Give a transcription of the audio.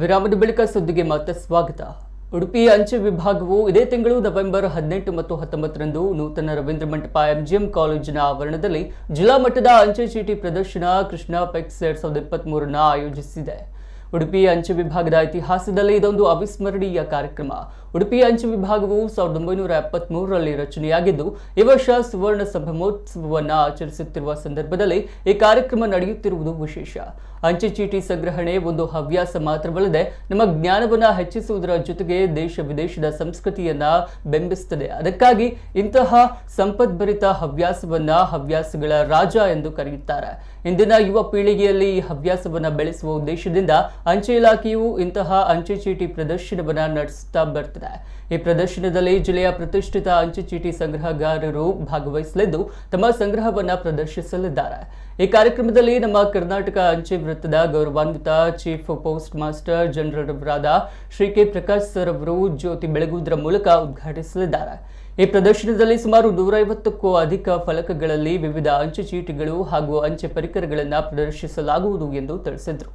ವಿರಾಮದ ಬಳಿಕ ಸುದ್ದಿಗೆ ಮತ್ತೆ ಸ್ವಾಗತ. ಉಡುಪಿ ಅಂಚೆ ವಿಭಾಗವು ಇದೇ ತಿಂಗಳು ನವೆಂಬರ್ 18 ಮತ್ತು 19ರಂದು ನೂತನ ರವೀಂದ್ರ ಮಂಟಪ ಎಂಜಿಎಂ ಕಾಲೇಜಿನ ಆವರಣದಲ್ಲಿ ಜಿಲ್ಲಾ ಮಟ್ಟದ ಅಂಚೆ ಚೀಟಿ ಪ್ರದರ್ಶನ ಕೃಷ್ಣ ಪೆಕ್ಸ್ 2023 ಆಯೋಜಿಸಿದೆ. ಉಡುಪಿ ಅಂಚೆ ವಿಭಾಗದ ಇತಿಹಾಸದಲ್ಲಿ ಇದೊಂದು ಅವಿಸ್ಮರಣೀಯ ಕಾರ್ಯಕ್ರಮ. ಉಡುಪಿ ಅಂಚೆ ವಿಭಾಗವು 1973ರಲ್ಲಿ ರಚನೆಯಾಗಿದ್ದು ಈ ವರ್ಷ ಸುವರ್ಣ ಸಂಭ್ರಮೋತ್ಸವವನ್ನು ಆಚರಿಸುತ್ತಿರುವ ಸಂದರ್ಭದಲ್ಲಿ ಈ ಕಾರ್ಯಕ್ರಮ ನಡೆಯುತ್ತಿರುವುದು ವಿಶೇಷ. ಅಂಚೆ ಚೀಟಿ ಸಂಗ್ರಹಣೆ ಒಂದು ಹವ್ಯಾಸ ಮಾತ್ರವಲ್ಲದೆ ನಮ್ಮ ಜ್ಞಾನವನ್ನು ಹೆಚ್ಚಿಸುವುದರ ಜೊತೆಗೆ ದೇಶ ವಿದೇಶದ ಸಂಸ್ಕೃತಿಯನ್ನ ಬಿಂಬಿಸುತ್ತದೆ. ಅದಕ್ಕಾಗಿ ಇಂತಹ ಸಂಪದ್ಭರಿತ ಹವ್ಯಾಸವನ್ನ ಹವ್ಯಾಸಗಳ ರಾಜ ಎಂದು ಕರೆಯುತ್ತಾರೆ. ಇಂದಿನ ಯುವ ಪೀಳಿಗೆಯಲ್ಲಿ ಈ ಹವ್ಯಾಸವನ್ನ ಬೆಳೆಸುವ ಉದ್ದೇಶದಿಂದ ಅಂಚೆ ಇಲಾಖೆಯು ಇಂತಹ ಅಂಚೆ ಚೀಟಿ ಪ್ರದರ್ಶನವನ್ನ ನಡೆಸುತ್ತಾ ಬರ್ತದೆ. ಈ ಪ್ರದರ್ಶನದಲ್ಲಿ ಜಿಲ್ಲೆಯ ಪ್ರತಿಷ್ಠಿತ ಅಂಚೆ ಚೀಟಿ ಸಂಗ್ರಹಗಾರರು ಭಾಗವಹಿಸಲಿದ್ದು ತಮ್ಮ ಸಂಗ್ರಹವನ್ನ ಪ್ರದರ್ಶಿಸಲಿದ್ದಾರೆ. ಈ ಕಾರ್ಯಕ್ರಮದಲ್ಲಿ ನಮ್ಮ ಕರ್ನಾಟಕ ಅಂಚೆ ವೃತ್ತದ ಗೌರವಾನ್ವಿತ chief post master general Shri K Prakash sir ಅವರು ಜ್ಯೋತಿ ಬೆಳಗುವುದರ ಮೂಲಕ ಉದ್ಘಾಟಿಸಲಿದ್ದಾರೆ. ಈ ಪ್ರದರ್ಶನದಲ್ಲಿ ಸುಮಾರು 150ಕ್ಕೂ ಅಧಿಕ ಫಲಕಗಳಲ್ಲಿ ವಿವಿಧ ಅಂಚೆ ಚೀಟಿಗಳು ಹಾಗೂ ಅಂಚೆ ಪರಿಕರಗಳನ್ನು ಪ್ರದರ್ಶಿಸಲಾಗುವುದು ಎಂದು ತಿಳಿಸಿದರು.